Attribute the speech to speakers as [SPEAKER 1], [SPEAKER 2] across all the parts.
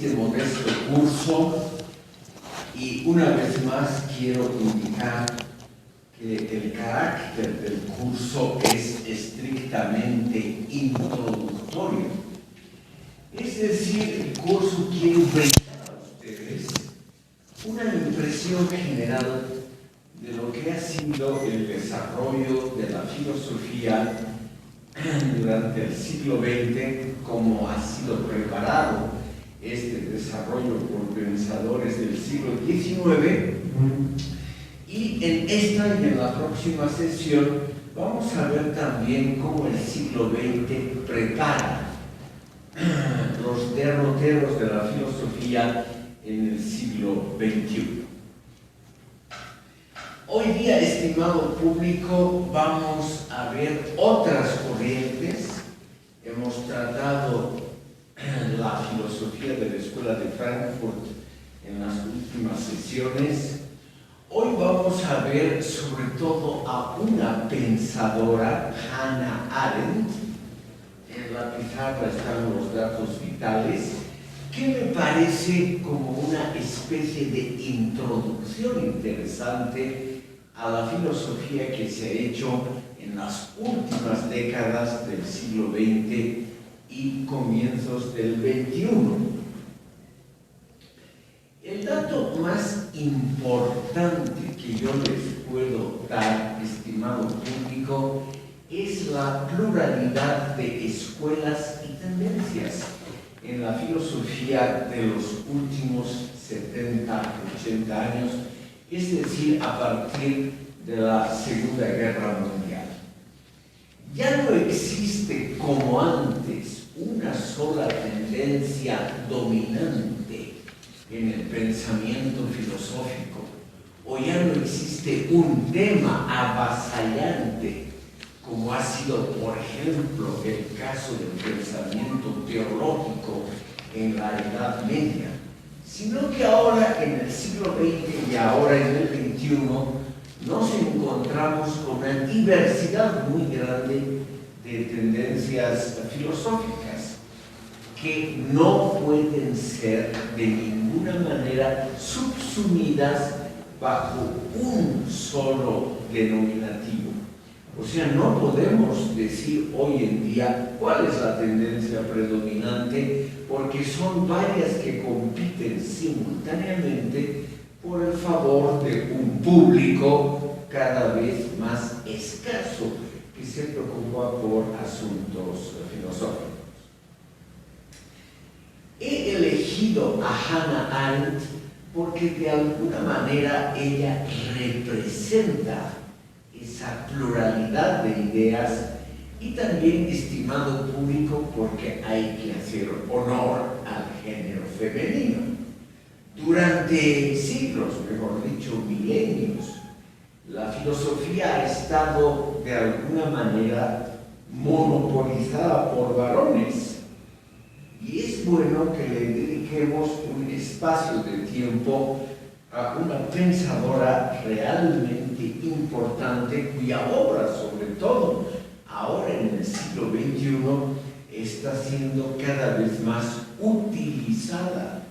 [SPEAKER 1] este modesto curso, y una vez más quiero indicar que el carácter del curso es estrictamente introductorio. Es decir, el curso quiere brindar a ustedes una impresión general de lo que ha sido el desarrollo de la filosofía durante el siglo XX, cómo ha sido preparado este desarrollo por pensadores del siglo XIX. Y en esta y en la próxima sesión vamos a ver también cómo el siglo XX prepara los derroteros de la filosofía en el siglo XXI. Hoy día, estimado público, vamos a ver otras corrientes. Hemos tratado la filosofía de la Escuela de Frankfurt en las últimas sesiones. Hoy vamos a ver sobre todo a una pensadora, Hannah Arendt. En la pizarra están los datos vitales, que me parece como una especie de introducción interesante a la filosofía que se ha hecho en las últimas décadas del siglo XX y comienzos del XXI. El dato más importante que yo les puedo dar, estimado público, es la pluralidad de escuelas y tendencias en la filosofía de los últimos 70, 80 años, es decir, a partir de la Segunda Guerra Mundial. Ya no existe como antes una sola tendencia dominante en el pensamiento filosófico, o ya no existe un tema avasallante como ha sido, por ejemplo, el caso del pensamiento teológico en la Edad Media, sino que ahora, en el siglo XX y ahora en el XXI, nos encontramos con una diversidad muy grande de tendencias filosóficas que no pueden ser de ninguna manera subsumidas bajo un solo denominativo. O sea, no podemos decir hoy en día cuál es la tendencia predominante, porque son varias que compiten simultáneamente por el favor de un público cada vez más escaso que se preocupa por asuntos filosóficos. He elegido a Hannah Arendt porque de alguna manera ella representa esa pluralidad de ideas, y también, estimado público, porque hay que hacer honor al género femenino. Durante siglos, mejor dicho, milenios, la filosofía ha estado de alguna manera monopolizada por varones, y es bueno que le dediquemos un espacio de tiempo a una pensadora realmente importante, cuya obra, sobre todo ahora en el siglo XXI, está siendo cada vez más utilizada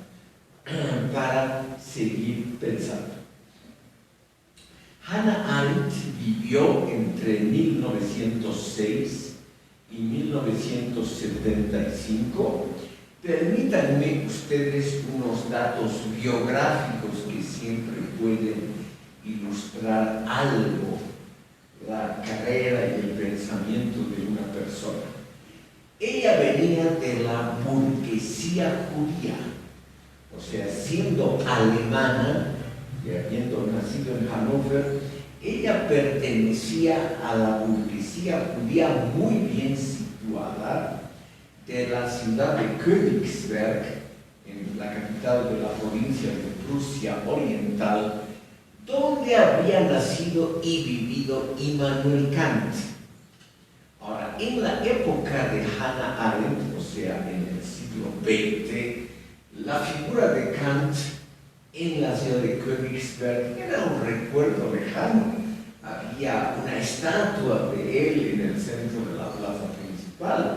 [SPEAKER 1] para seguir pensando. Hannah Arendt vivió entre 1906 y 1975. Permítanme ustedes unos datos biográficos que siempre pueden ilustrar algo la carrera y el pensamiento de una persona. Ella venía de la burguesía judía, o sea, siendo alemana y habiendo nacido en Hannover, ella pertenecía a la burguesía judía muy bien situada de la ciudad de Königsberg, en la capital de la provincia de Prusia Oriental, donde había nacido y vivido Immanuel Kant. Ahora, en la época de Hannah Arendt, o sea, en el siglo XX, la figura de Kant en la ciudad de Königsberg era un recuerdo lejano. Había una estatua de él en el centro de la plaza principal,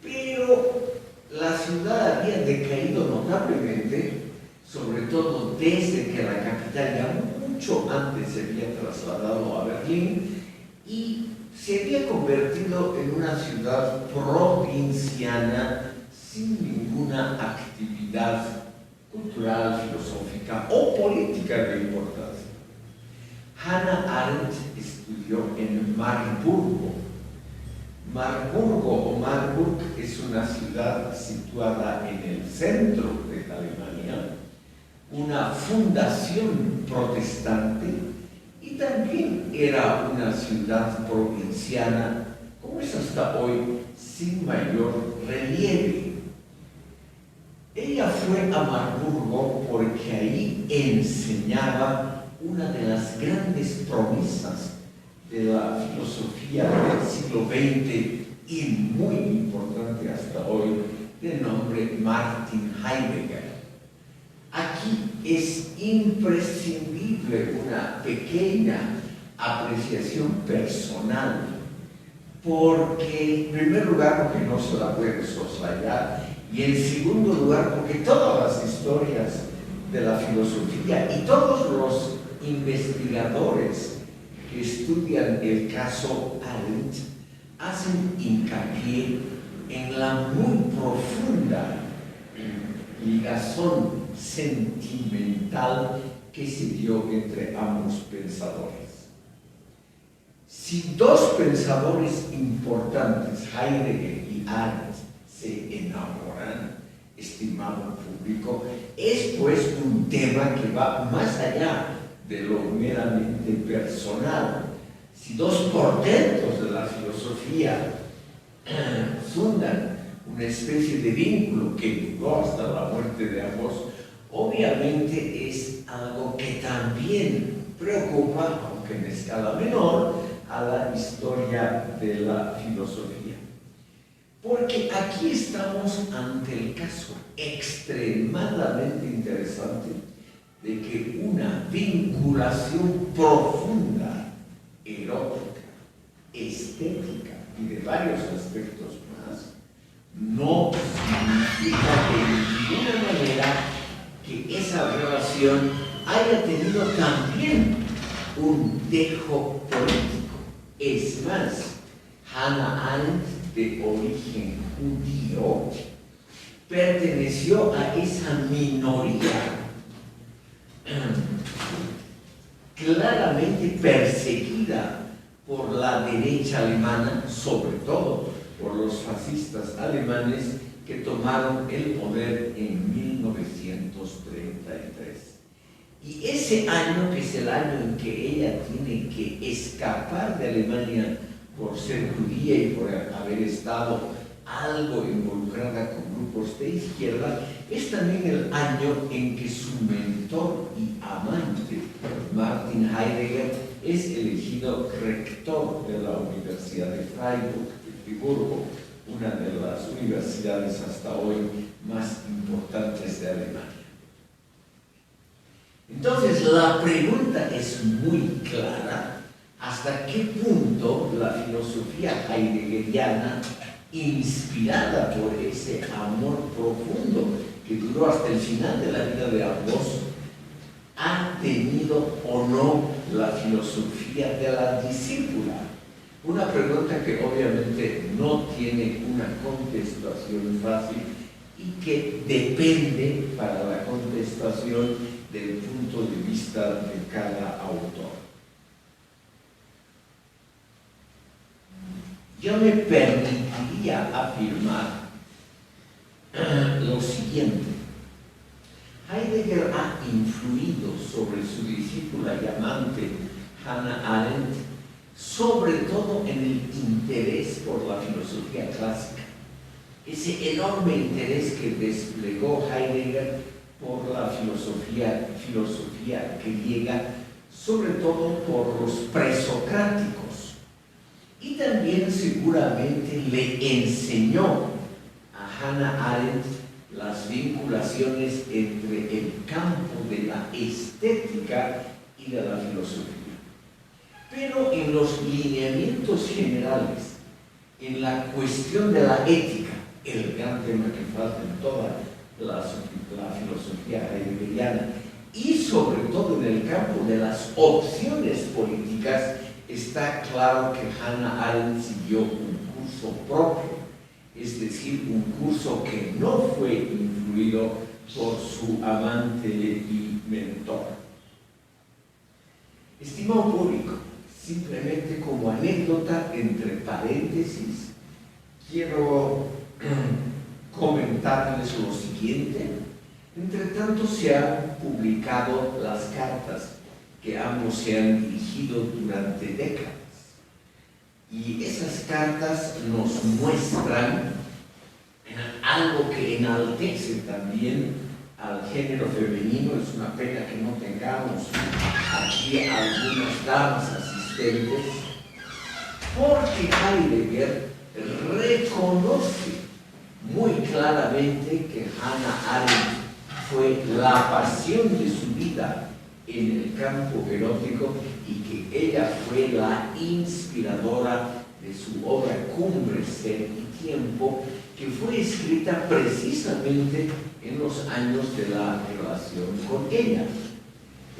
[SPEAKER 1] pero la ciudad había decaído notablemente notablemente, sobre todo desde que la capital ya mucho antes se había trasladado a Berlín y se había convertido en una ciudad provinciana sin ninguna actividad cultural, filosófica o política de importancia. Hannah Arendt estudió en Marburgo. Marburgo o Marburg es una ciudad situada en el centro de Alemania, una fundación protestante y también era una ciudad provinciana, como es hasta hoy, sin mayor relieve. Ella fue a Marburgo porque ahí enseñaba una de las grandes promesas de la filosofía del siglo XX y muy importante hasta hoy, de nombre Martin Heidegger. Aquí es imprescindible una pequeña apreciación personal, porque en primer lugar porque no se la puede soslayar, y en segundo lugar porque todas las historias de la filosofía y todos los investigadores que estudian el caso Arendt hacen hincapié en la muy profunda ligazón sentimental que se dio entre ambos pensadores. Si dos pensadores importantes, Heidegger y Arendt, se enamoran, estimado público, es pues un tema que va más allá de lo meramente personal. Si dos portentos de la filosofía fundan una especie de vínculo que duró hasta la muerte de ambos, obviamente es algo que también preocupa, aunque en escala menor, a la historia de la filosofía. Porque aquí estamos ante el caso extremadamente interesante de que una vinculación profunda, erótica, estética y de varios aspectos más, no significa de ninguna manera que esa relación haya tenido también un dejo político. Es más, Hannah Arendt, de origen judío, perteneció a esa minoría claramente perseguida por la derecha alemana, sobre todo por los fascistas alemanes que tomaron el poder en 1933. Y ese año, que es el año en que ella tiene que escapar de Alemania por ser judía y por haber estado algo involucrada con grupos de izquierda, es también el año en que su mentor y amante, Martin Heidegger, es elegido rector de la Universidad de Freiburg, de Friburgo, una de las universidades hasta hoy más importantes de Alemania. Entonces, la pregunta es muy clara: ¿hasta qué punto la filosofía heideggeriana, inspirada por ese amor profundo que duró hasta el final de la vida de ambos, ha tenido o no la filosofía de la discípula? Una pregunta que obviamente no tiene una contestación fácil y que depende para la contestación del punto de vista de cada autor. Yo me permitiría afirmar lo siguiente: Heidegger ha influido sobre su discípula y amante Hannah Arendt, sobre todo en el interés por la filosofía clásica, ese enorme interés que desplegó Heidegger por la filosofía griega, sobre todo por los presocráticos. Y también seguramente le enseñó a Hannah Arendt las vinculaciones entre el campo de la estética y de la filosofía. Pero en los lineamientos generales, en la cuestión de la ética, el gran tema que falta en toda la sobre todo en el campo de las opciones políticas, está claro que Hannah Arendt siguió un curso propio, es decir, un curso que no fue influido por su amante y mentor. Estimado público, simplemente como anécdota, entre paréntesis, quiero comentarles lo siguiente. Entre tanto, se han publicado las cartas que ambos se han dirigido durante décadas. Y esas cartas nos muestran algo que enaltece también al género femenino. Es una pena que no tengamos aquí algunas damas asistentes, porque Heidegger reconoce muy claramente que Hannah Arendt fue la pasión de su vida en el campo erótico y que ella fue la inspiradora de su obra Cumbre, Ser y Tiempo, que fue escrita precisamente en los años de la relación con ella.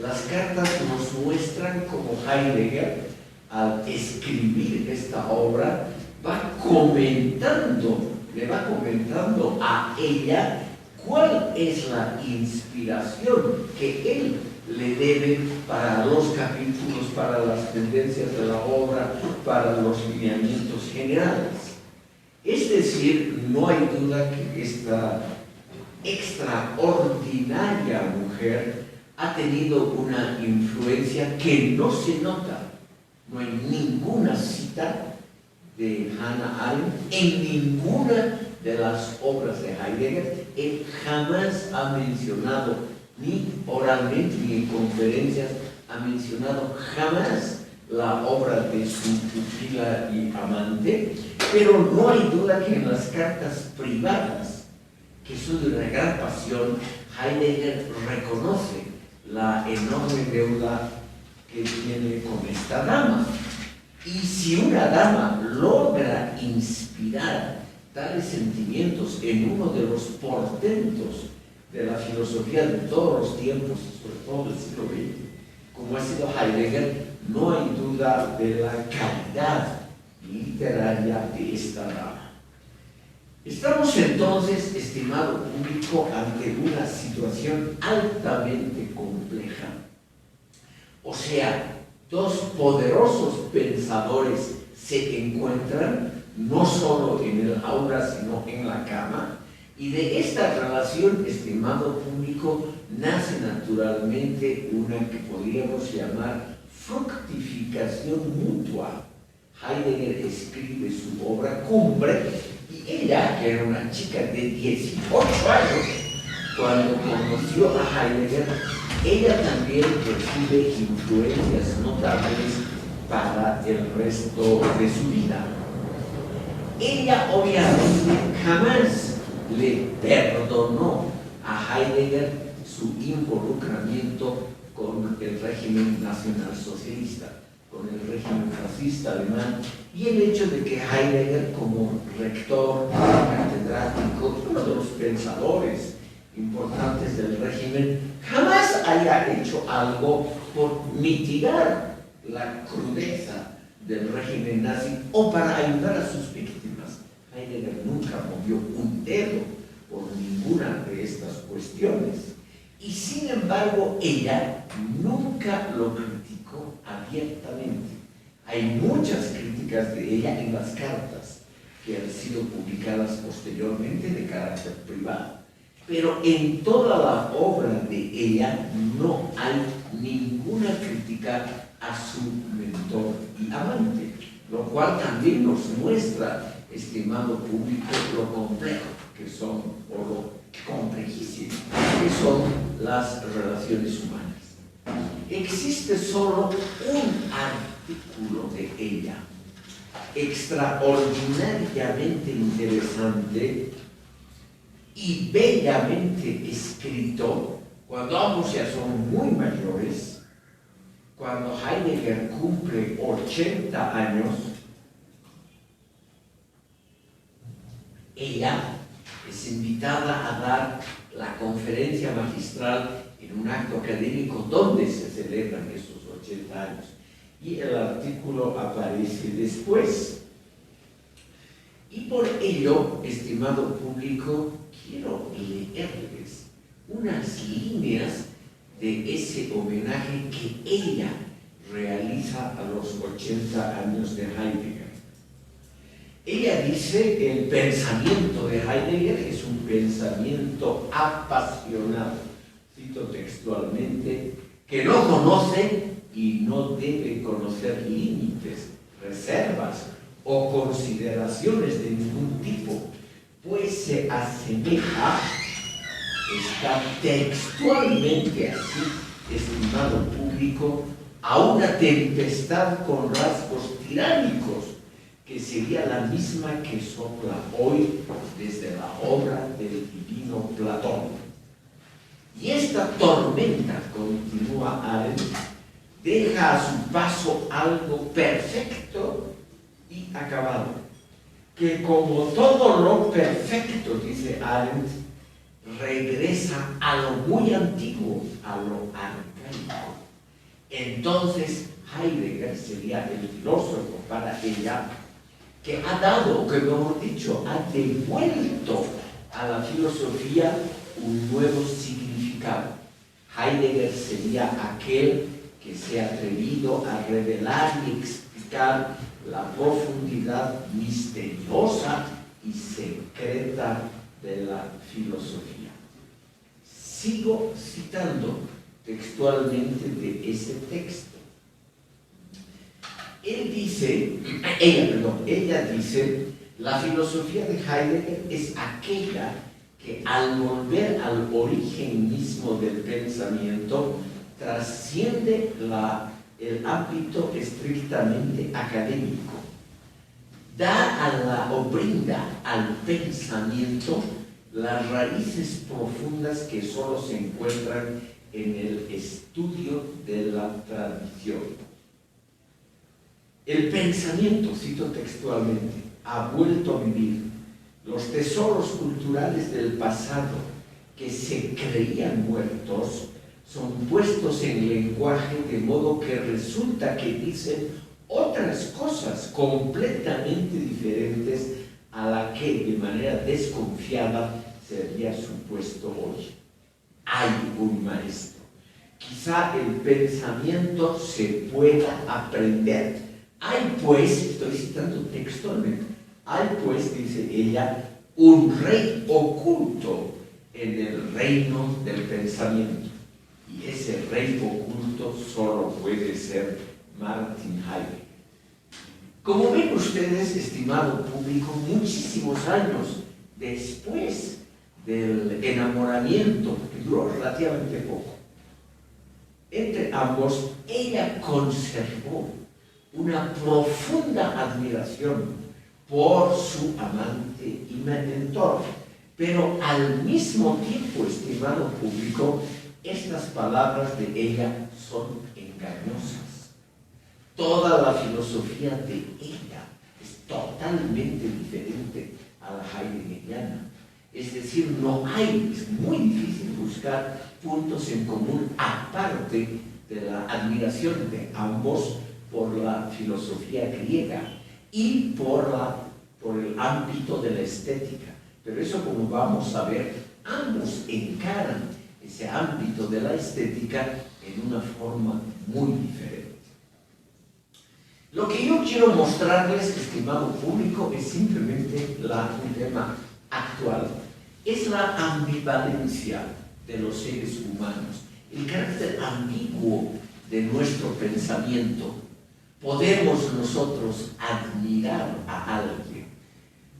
[SPEAKER 1] Las cartas nos muestran cómo Heidegger, al escribir esta obra, le va comentando a ella cuál es la inspiración que él le debe para los capítulos, para las tendencias de la obra, para los lineamientos generales. Es decir, no hay duda que esta extraordinaria mujer ha tenido una influencia que no se nota. No hay ninguna cita de Hannah Arendt en ninguna de las obras de Heidegger. Él jamás ha mencionado, ni oralmente ni en conferencias, ha mencionado jamás la obra de su pupila y amante, pero no hay duda que en las cartas privadas, que son de una gran pasión, Heidegger reconoce la enorme deuda que tiene con esta dama. Y si una dama logra inspirar tales sentimientos en uno de los portentos de la filosofía de todos los tiempos, sobre todo del siglo XX, como ha sido Heidegger, no hay duda de la calidad literaria de esta dama. Estamos entonces, estimado público, ante una situación altamente compleja. O sea, dos poderosos pensadores se encuentran no solo en el aula, sino en la cama, y de esta relación, estimado público, nace naturalmente una que podríamos llamar fructificación mutua. Heidegger escribe su obra Cumbre, y ella, que era una chica de 18 años, cuando conoció a Heidegger, ella también recibe influencias notables para el resto de su vida. Ella obviamente jamás le perdonó a Heidegger su involucramiento con el régimen nacionalsocialista, con el régimen fascista alemán, y el hecho de que Heidegger, como rector catedrático, uno de los pensadores importantes del régimen, jamás haya hecho algo por mitigar la crudeza del régimen nazi o para ayudar a sus víctimas. Heidegger nunca movió un dedo por ninguna de estas cuestiones. Y sin embargo, ella nunca lo criticó abiertamente. Hay muchas críticas de ella en las cartas que han sido publicadas posteriormente de carácter privado. Pero en toda la obra de ella no hay ninguna crítica a su mentor y amante, lo cual también nos muestra, estimado público, lo complejo que son, o lo complejísimo que son las relaciones humanas. Existe solo un artículo de ella, extraordinariamente interesante y bellamente escrito, cuando ambos ya son muy mayores, cuando Heidegger cumple 80 años, ella es invitada a dar la conferencia magistral en un acto académico donde se celebran esos 80 años. Y el artículo aparece después. Y por ello, estimado público, quiero leerles unas líneas de ese homenaje que ella realiza a los 80 años de Heidegger. Ella dice: el pensamiento de Heidegger es un pensamiento apasionado, cito textualmente, que no conoce y no debe conocer límites, reservas o consideraciones de ningún tipo, pues se asemeja, está textualmente así, estimado público, a una tempestad con rasgos tiránicos, que sería la misma que sopla hoy desde la obra del divino Platón. Y esta tormenta, continúa Arendt, deja a su paso algo perfecto y acabado, que como todo lo perfecto, dice Arendt, regresa a lo muy antiguo, a lo arcaico. Entonces Heidegger sería el filósofo para ella que ha dado, que mejor dicho, ha devuelto a la filosofía un nuevo significado. Heidegger sería aquel que se ha atrevido a revelar y explicar la profundidad misteriosa y secreta de la filosofía. Sigo citando textualmente de ese texto. Ella dice, la filosofía de Heidegger es aquella que al volver al origen mismo del pensamiento trasciende el ámbito estrictamente académico, o brinda al pensamiento las raíces profundas que solo se encuentran en el estudio de la tradición. El pensamiento, cito textualmente, ha vuelto a vivir. Los tesoros culturales del pasado que se creían muertos son puestos en lenguaje de modo que resulta que dicen otras cosas completamente diferentes a la que de manera desconfiada se había supuesto hoy. Hay un maestro. Quizá el pensamiento se pueda aprender. Hay pues, estoy citando textualmente, hay pues, dice ella, un rey oculto en el reino del pensamiento. Y ese rey oculto solo puede ser Martin Heidegger. Como ven ustedes, estimado público, muchísimos años después del enamoramiento, que duró relativamente poco, entre ambos, ella conservó una profunda admiración por su amante y mentor, pero al mismo tiempo, estimado público, estas palabras de ella son engañosas. Toda la filosofía de ella es totalmente diferente a la heideggeriana. Es decir, es muy difícil buscar puntos en común aparte de la admiración de ambos por la filosofía griega y por el ámbito de la estética. Pero eso, como vamos a ver, ambos encaran ese ámbito de la estética en una forma muy diferente. Lo que yo quiero mostrarles, estimado público, es simplemente un tema actual. Es la ambivalencia de los seres humanos, el carácter ambiguo de nuestro pensamiento. Podemos nosotros admirar a alguien,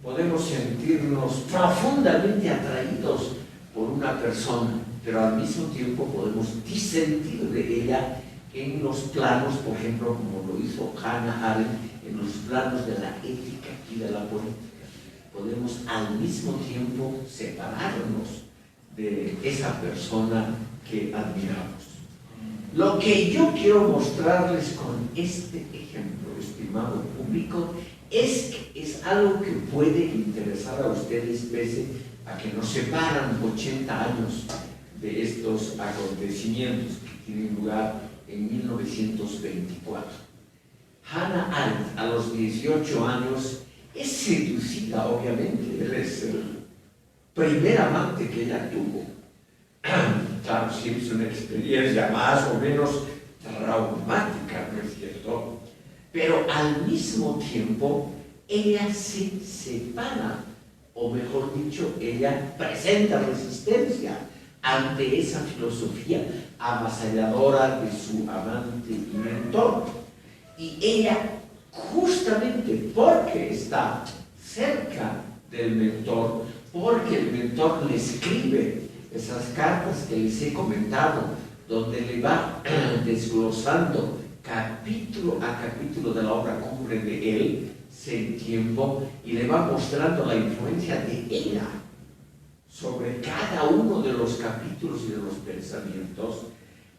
[SPEAKER 1] podemos sentirnos profundamente atraídos por una persona, pero al mismo tiempo podemos disentir de ella en los planos, por ejemplo, como lo hizo Hannah Arendt, en los planos de la ética y de la política. Podemos al mismo tiempo separarnos de esa persona que admiramos. Lo que yo quiero mostrarles con este ejemplo, estimado público, es algo que puede interesar a ustedes pese a que nos separan 80 años de estos acontecimientos que tienen lugar en 1924. Hannah Arendt, a los 18 años, es seducida, obviamente, él es el primer amante que ella tuvo. Claro, sí, es una experiencia más o menos traumática, ¿no es cierto? Pero al mismo tiempo, ella se separa, o mejor dicho, ella presenta resistencia ante esa filosofía avasalladora de su amante y mentor. Y ella, justamente porque está cerca del mentor, porque el mentor le escribe esas cartas que les he comentado, donde le va desglosando capítulo a capítulo de la obra cumbre de él, Sin Tiempo, y le va mostrando la influencia de ella sobre cada uno de los capítulos y de los pensamientos.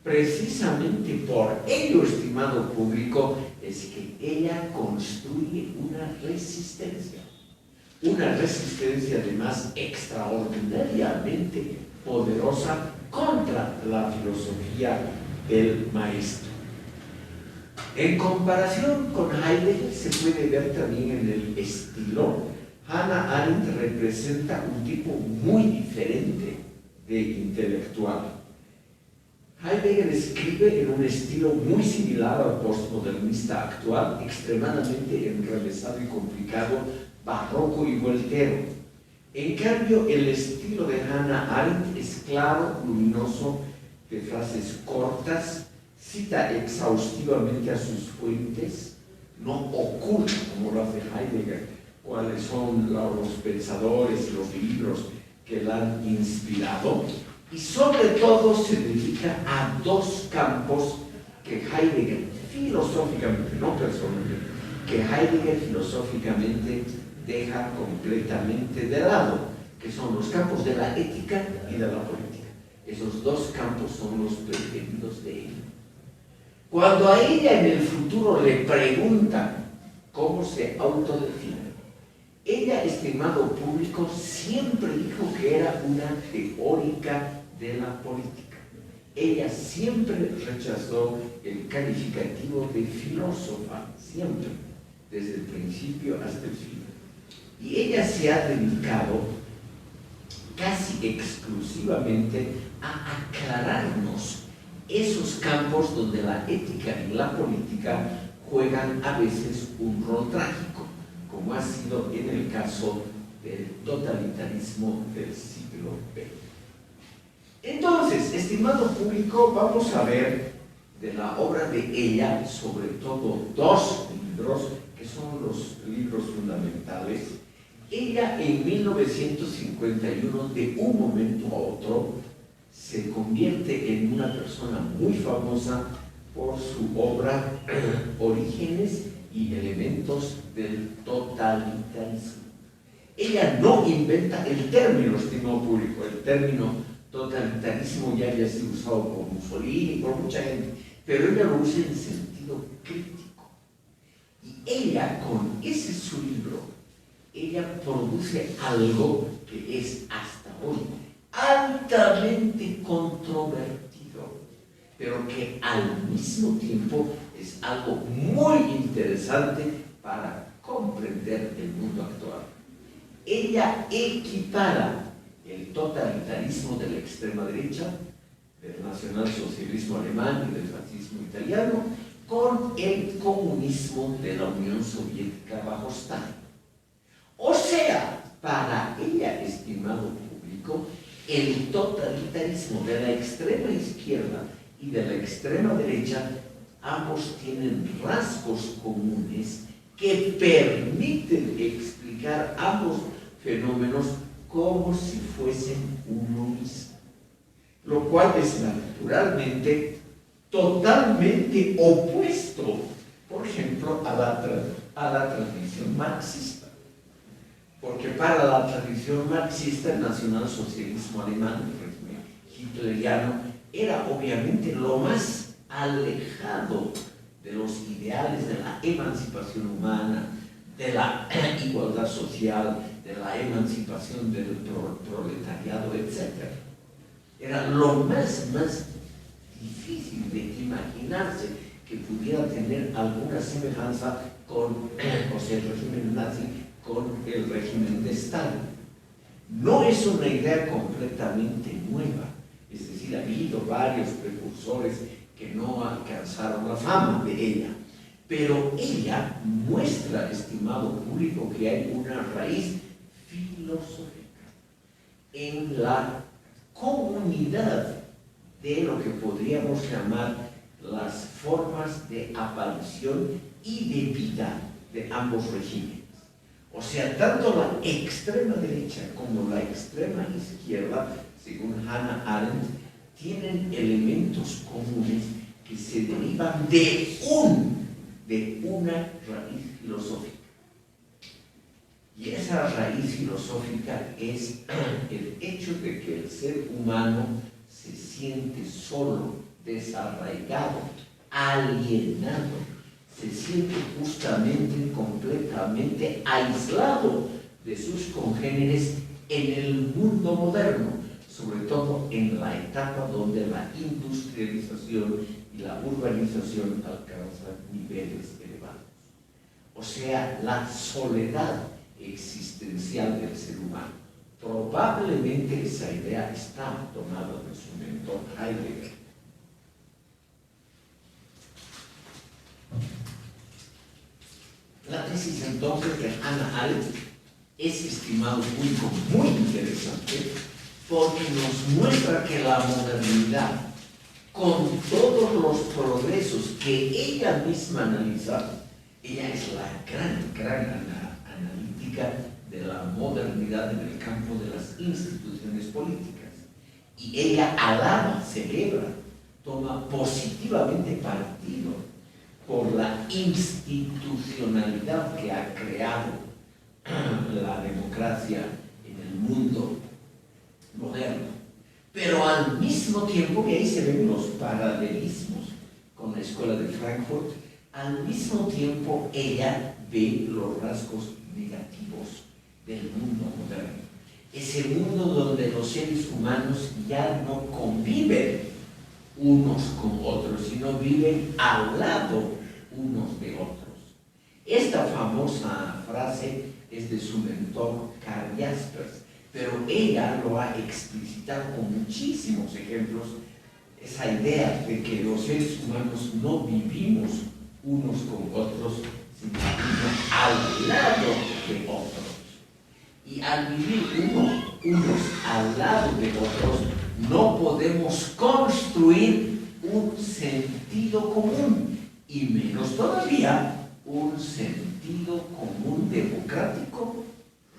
[SPEAKER 1] Precisamente por ello, estimado público, es que ella construye una resistencia además extraordinariamente poderosa contra la filosofía del maestro. En comparación con Heidegger, se puede ver también en el estilo. Hannah Arendt representa un tipo muy diferente de intelectual. Heidegger escribe en un estilo muy similar al postmodernista actual, extremadamente enrevesado y complicado, barroco y voltero. En cambio, el estilo de Hannah Arendt es claro, luminoso, de frases cortas, cita exhaustivamente a sus fuentes, no oculta, como lo hace Heidegger, cuáles son los pensadores y los libros que la han inspirado, y sobre todo se dedica a dos campos que Heidegger filosóficamente, no personalmente, que Heidegger filosóficamente deja completamente de lado, que son los campos de la ética y de la política. Esos dos campos son los preferidos de ella. Cuando a ella en el futuro le preguntan cómo se autodefine, ella, estimado público, siempre dijo que era una teórica de la política. Ella siempre rechazó el calificativo de filósofa, siempre, desde el principio hasta el final. Y ella se ha dedicado casi exclusivamente a aclararnos esos campos donde la ética y la política juegan a veces un rol trágico, como ha sido en el caso del totalitarismo del siglo XX. Entonces, estimado público, vamos a ver de la obra de ella, sobre todo dos libros, que son los libros fundamentales. Ella en 1951, de un momento a otro, se convierte en una persona muy famosa por su obra Orígenes y elementos del totalitarismo. Ella no inventa el término, estimado público, el término totalitarismo ya había sido usado por Mussolini y por mucha gente, pero ella lo usa en sentido crítico. Y ella, con ese su libro, ella produce algo que es hasta hoy altamente controvertido, pero que al mismo tiempo es algo muy interesante para comprender el mundo actual. Ella equipara el totalitarismo de la extrema derecha, del nacionalsocialismo alemán y del fascismo italiano, con el comunismo de la Unión Soviética bajo Stalin. O sea, para ella, estimado público, el totalitarismo de la extrema izquierda y de la extrema derecha, ambos tienen rasgos comunes que permiten explicar ambos fenómenos como si fuesen uno mismo, lo cual es naturalmente totalmente opuesto, por ejemplo, a la tradición marxista. Porque para la tradición marxista, el nacionalsocialismo alemán, el régimen hitleriano, era obviamente lo más alejado de los ideales de la emancipación humana, de la igualdad social, de la emancipación del proletariado, etc. Era lo más difícil de imaginarse que pudiera tener alguna semejanza con el régimen nazi, con el régimen de Stalin. No es una idea completamente nueva, es decir, ha habido varios precursores que no alcanzaron la fama de ella, pero ella muestra, estimado público, que hay una raíz filosófica en la comunidad de lo que podríamos llamar las formas de aparición y de vida de ambos regímenes. O sea, tanto la extrema derecha como la extrema izquierda, según Hannah Arendt, tienen elementos comunes que se derivan de una raíz filosófica. Y esa raíz filosófica es el hecho de que el ser humano se siente solo, desarraigado, alienado, se siente justamente completamente aislado de sus congéneres en el mundo moderno, sobre todo en la etapa donde la industrialización y la urbanización alcanzan niveles elevados. O sea, la soledad existencial del ser humano. Probablemente esa idea está tomada de su mentor Heidegger. La tesis entonces de Hannah Arendt es, estimado público, muy interesante porque nos muestra que la modernidad, con todos los progresos que ella misma analiza, ella es la gran analítica de la modernidad en el campo de las instituciones políticas. Y ella alaba, celebra, toma positivamente partido por la institucionalidad que ha creado la democracia en el mundo moderno. Pero al mismo tiempo, y ahí se ven los paralelismos con la escuela de Frankfurt, al mismo tiempo ella ve los rasgos negativos del mundo moderno. Ese mundo donde los seres humanos ya no conviven unos con otros, sino viven al lado unos de otros. Esta famosa frase es de su mentor Karl Jaspers, pero ella lo ha explicitado con muchísimos ejemplos, esa idea de que los seres humanos no vivimos unos con otros, sino vivimos al lado de otros. Y al vivir unos al lado de otros, no podemos construir un sentido común, y menos todavía un sentido común democrático,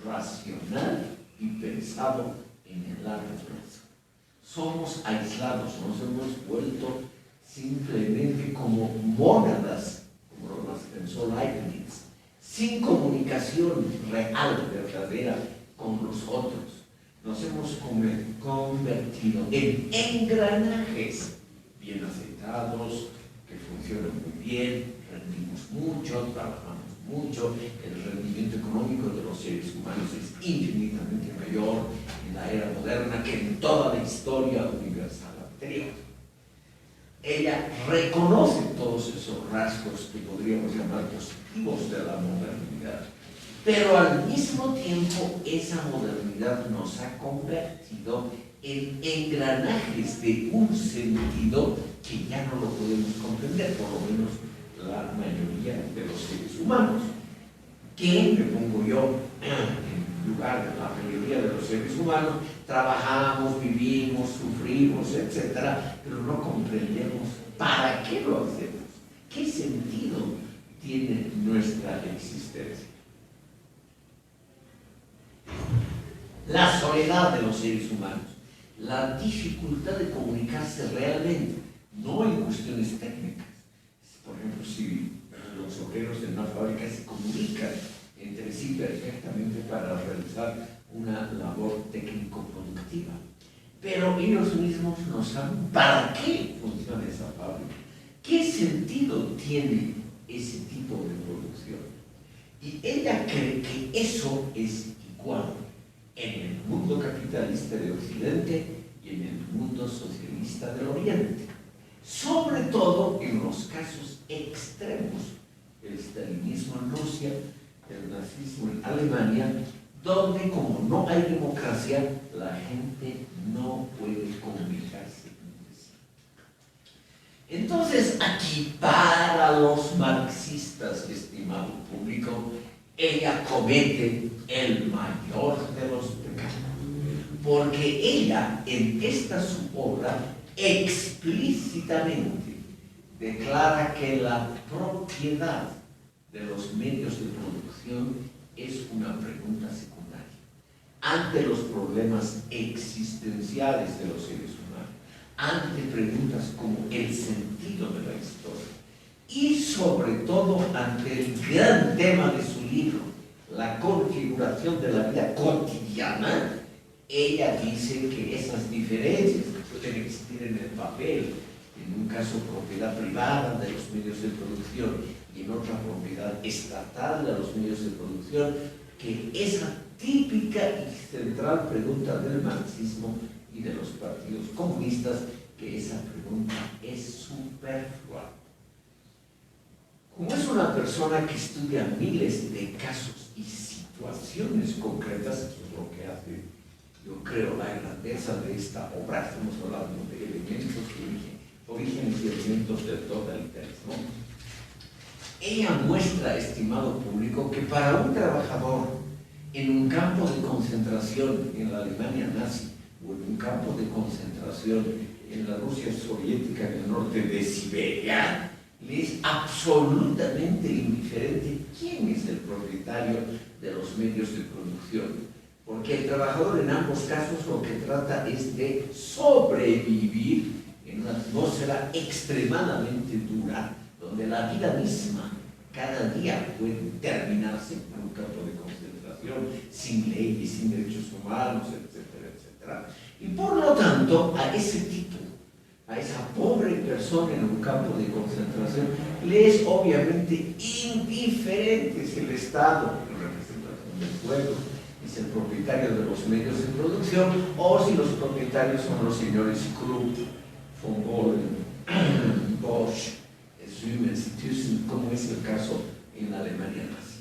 [SPEAKER 1] racional y pensado en el largo plazo. Somos aislados, nos hemos vuelto simplemente como mónadas, como las pensó Leibniz, sin comunicación real, verdadera con los otros. Nos hemos convertido en engranajes bien aceitados, que funcionan muy bien, rendimos mucho, trabajamos mucho, el rendimiento económico de los seres humanos es infinitamente mayor en la era moderna que en toda la historia universal anterior. Ella reconoce todos esos rasgos que podríamos llamar positivos de la modernidad, pero al mismo tiempo esa modernidad nos ha convertido en engranajes de un sentido que ya no lo podemos comprender, por lo menos la mayoría de los seres humanos. Que me pongo yo en lugar de la mayoría de los seres humanos, trabajamos, vivimos, sufrimos, etcétera, pero no comprendemos para qué lo hacemos, qué sentido tiene nuestra existencia. La soledad de los seres humanos, la dificultad de comunicarse realmente, no en cuestiones técnicas. Por ejemplo, si los obreros de una fábrica se comunican entre sí perfectamente para realizar una labor técnico-productiva, pero ellos mismos no saben para qué funciona esa fábrica, qué sentido tiene ese tipo de producción. Y ella cree que eso es igual en el mundo capitalista de Occidente y en el mundo socialista del Oriente, sobre todo en los casos extremos, el stalinismo en Rusia, el nazismo en Alemania, donde como no hay democracia, la gente no puede comunicarse entre sí. Entonces aquí, para los marxistas, estimado público, ella comete el mayor de los pecados, porque ella en esta su obra explícitamente declara que la propiedad de los medios de producción es una pregunta secundaria ante los problemas existenciales de los seres humanos, ante preguntas como el sentido de la historia y sobre todo ante el gran tema de su libro, la configuración de la vida cotidiana. Ella dice que esas diferencias que pueden existir en el papel, en un caso propiedad privada de los medios de producción y en otra propiedad estatal de los medios de producción, que esa típica y central pregunta del marxismo y de los partidos comunistas, que esa pregunta es superflua. Como es una persona que estudia miles de casos y situaciones concretas, eso es lo que hace, yo creo, la grandeza de esta obra. Estamos hablando de elementos de orígenes y elementos del totalitarismo. Ella muestra, estimado público, que para un trabajador en un campo de concentración en la Alemania nazi o en un campo de concentración en la Rusia soviética en el norte de Siberia, le es absolutamente indiferente quién es el propietario de los medios de producción, porque el trabajador en ambos casos lo que trata es de sobrevivir en una atmósfera extremadamente dura, donde la vida misma cada día puede terminarse en un campo de concentración, sin leyes, sin derechos humanos, etcétera, etcétera. Y por lo tanto, a ese tipo, a esa pobre persona en un campo de concentración, le es obviamente indiferente si el Estado, en representación del pueblo, es el propietario de los medios de producción, o si los propietarios son los señores Krupp, von Bohlen, Bosch, Siemens, Thyssen, como es el caso en la Alemania nazi.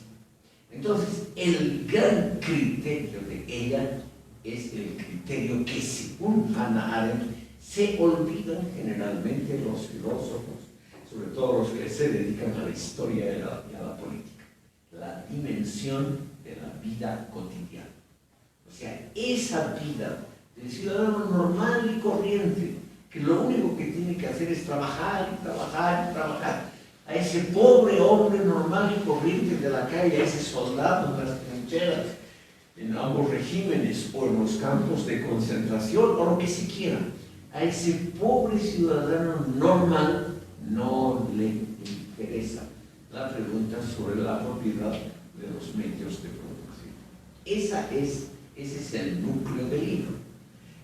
[SPEAKER 1] Entonces, el gran criterio de ella es el criterio que, según Hannah Arendt, se olvidan generalmente los filósofos, sobre todo los que se dedican a la historia y a la política: la dimensión de la vida cotidiana. O sea, esa vida del ciudadano normal y corriente, que lo único que tiene que hacer es trabajar y trabajar y trabajar. A ese pobre hombre normal y corriente de la calle, a ese soldado en las trincheras, en ambos regímenes, o en los campos de concentración, o lo que se quiera, a ese pobre ciudadano normal no le interesa la pregunta sobre la propiedad de los medios de producción. Ese es el núcleo del libro.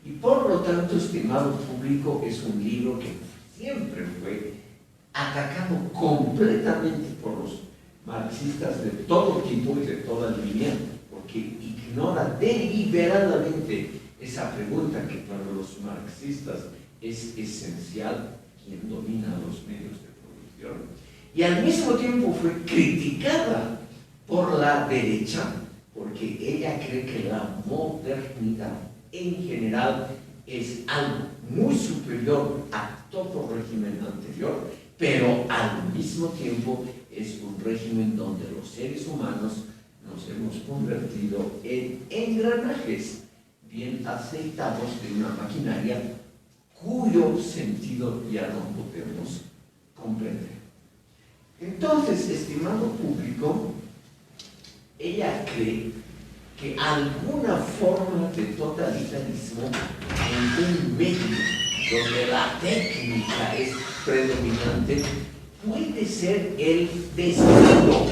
[SPEAKER 1] Y por lo tanto, estimado público, es un libro que siempre fue atacado completamente por los marxistas de todo tipo y de toda línea, porque ignora deliberadamente esa pregunta que para los marxistas es esencial: ¿quién domina los medios de producción? Y al mismo tiempo fue criticada por la derecha, porque ella cree que la modernidad en general es algo muy superior a todo régimen anterior, pero al mismo tiempo es un régimen donde los seres humanos nos hemos convertido en engranajes bien aceitados de una maquinaria cuyo sentido ya no podemos comprender. Entonces, estimado público, ella cree que alguna forma de totalitarismo en un medio donde la técnica es predominante puede ser el destino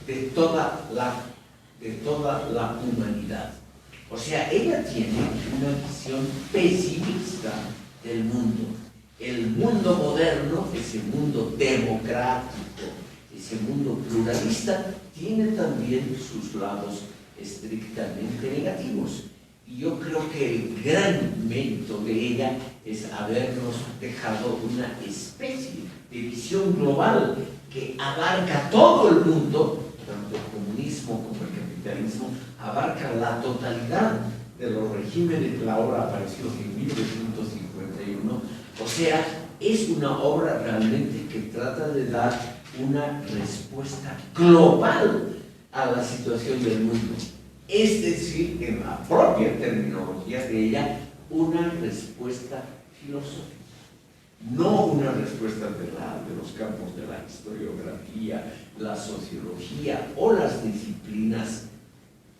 [SPEAKER 1] de toda la humanidad. O sea, ella tiene una visión pesimista del mundo. El mundo moderno, ese mundo democrático, ese mundo pluralista, tiene también sus lados estrictamente negativos. Y yo creo que el gran mérito de ella es habernos dejado una especie de visión global que abarca todo el mundo, tanto el comunismo como el capitalismo, abarca la totalidad de los regímenes, la obra apareció en 1951, o sea, es una obra realmente que trata de dar una respuesta global a la situación del mundo. Es decir, en la propia terminología de ella, una respuesta filosófica. No una respuesta de los campos de la historiografía, la sociología o las disciplinas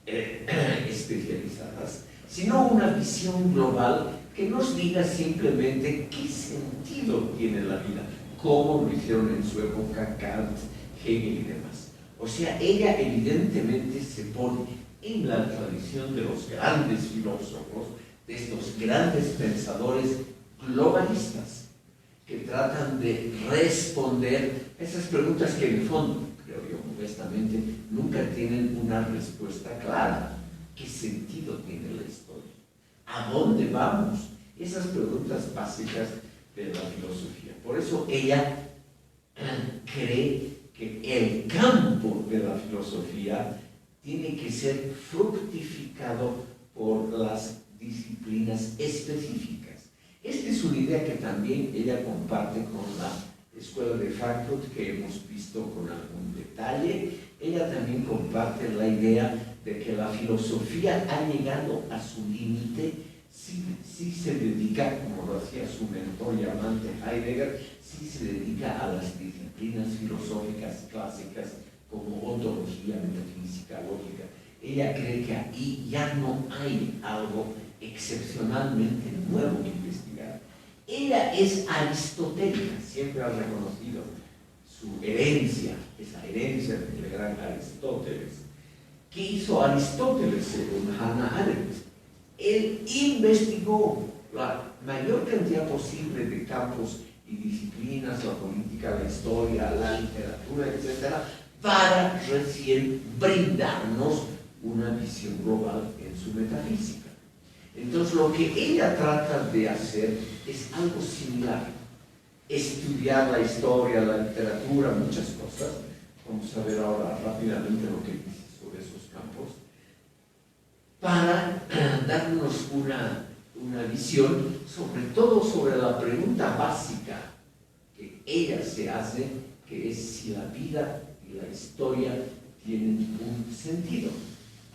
[SPEAKER 1] especializadas, sino una visión global que nos diga simplemente qué sentido tiene la vida, como lo hicieron en su época Kant, Hegel y demás. O sea, ella evidentemente se pone en la tradición de los grandes filósofos, de estos grandes pensadores globalistas, que tratan de responder esas preguntas que en el fondo, creo yo modestamente, nunca tienen una respuesta clara. ¿Qué sentido tiene la historia? ¿A dónde vamos? Esas preguntas básicas de la filosofía. Por eso ella cree que el campo de la filosofía tiene que ser fructificado por las disciplinas específicas. Esta es una idea que también ella comparte con la Escuela de Frankfurt, que hemos visto con algún detalle. Ella también comparte la idea de que la filosofía ha llegado a su límite si se dedica, como lo hacía su mentor y amante Heidegger, si se dedica a las disciplinas filosóficas clásicas como ontología, metafísica, lógica. Ella cree que ahí ya no hay algo excepcionalmente nuevo que investigar. Ella es aristotélica, siempre ha reconocido su herencia, esa herencia del gran Aristóteles. ¿Qué hizo Aristóteles según Hannah Arendt? Él investigó la mayor cantidad posible de campos y disciplinas, la política, la historia, la literatura, etc., para recién brindarnos una visión global en su metafísica. Entonces, lo que ella trata de hacer es algo similar. Estudiar la historia, la literatura, muchas cosas. Vamos a ver ahora rápidamente lo que dice sobre esos campos, para darnos una visión, sobre todo sobre la pregunta básica que ella se hace, que es si la vida y la historia tienen un sentido.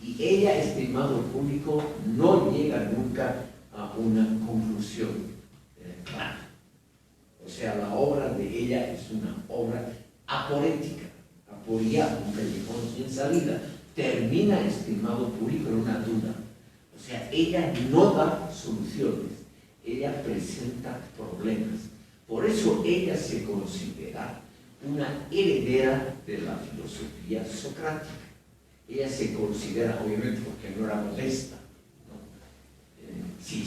[SPEAKER 1] Y ella, estimado público, no llega nunca a una conclusión clara. O sea, la obra de ella es una obra aporética, aporía, un callejón sin salida. Termina, estimado público, en una duda. O sea, ella no da soluciones, ella presenta problemas. Por eso ella se considera una heredera de la filosofía socrática. Ella se considera, obviamente, porque no era modesta, ¿no? Sí,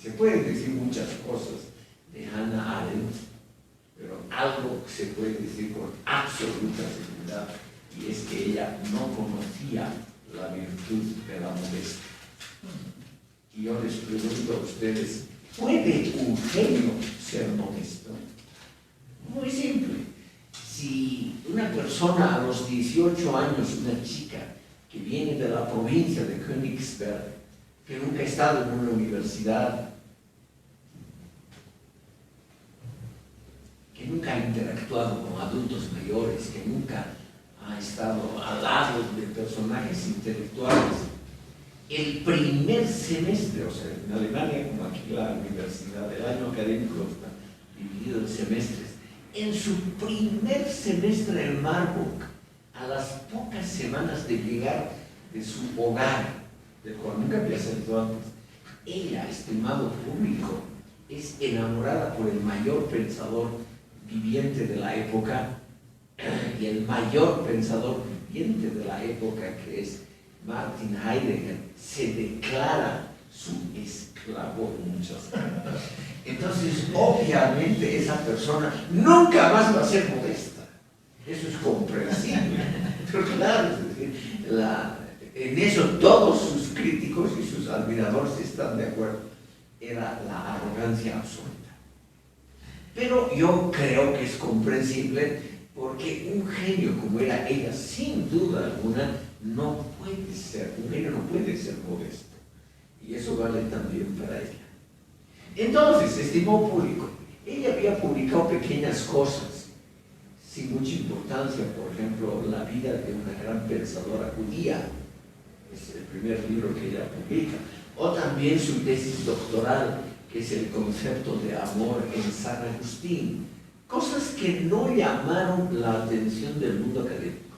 [SPEAKER 1] se pueden decir muchas cosas de Hannah Arendt, pero algo se puede decir con absoluta seguridad, y es que ella no conocía la virtud de la modestia. Y yo les pregunto a ustedes, ¿puede un genio ser modesto? Muy simple. Si una persona a los 18 años, una chica que viene de la provincia de Königsberg, que nunca ha estado en una universidad, que nunca ha interactuado con adultos mayores, que nunca ha estado al lado de personajes intelectuales, el primer semestre, o sea, en Alemania, como aquí la universidad, el año académico está dividido en semestres, en su primer semestre en Marburg, a las pocas semanas de llegar de su hogar, del cual nunca había salido antes, ella, estimado público, es enamorada por el mayor pensador viviente de la época, y el mayor pensador viviente de la época, que es Martin Heidegger, se declara su esclavo en muchas cartas. Entonces, obviamente, esa persona nunca más va a ser modesta. Eso es comprensible. Pero claro, es decir, en eso todos sus críticos y sus admiradores están de acuerdo, era la arrogancia absoluta. Pero yo creo que es comprensible porque un genio como era ella, sin duda alguna, no puede ser, un genio no puede ser modesto. Y eso vale también para ella. Entonces, estimado público, ella había publicado pequeñas cosas sin mucha importancia, por ejemplo, la vida de una gran pensadora judía, es el primer libro que ella publica, o también su tesis doctoral, que es el concepto de amor en San Agustín, cosas que no llamaron la atención del mundo académico.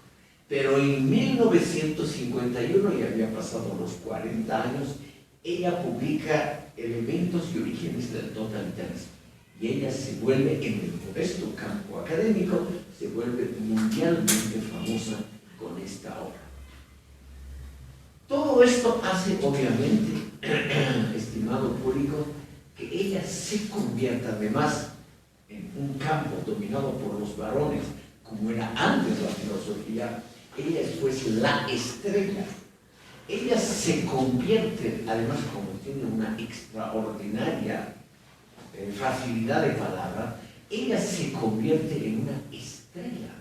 [SPEAKER 1] Pero en 1951, ya había pasado los 40 años, ella publica Elementos y orígenes del totalitarismo. Y ella se vuelve, en el modesto campo académico, se vuelve mundialmente famosa con esta obra. Todo esto hace, obviamente, estimado público, que ella se convierta además en un campo dominado por los varones, como era antes la filosofía. Ella es pues la estrella. Ella se convierte, además como tiene una extraordinaria facilidad de palabra, ella se convierte en una estrella,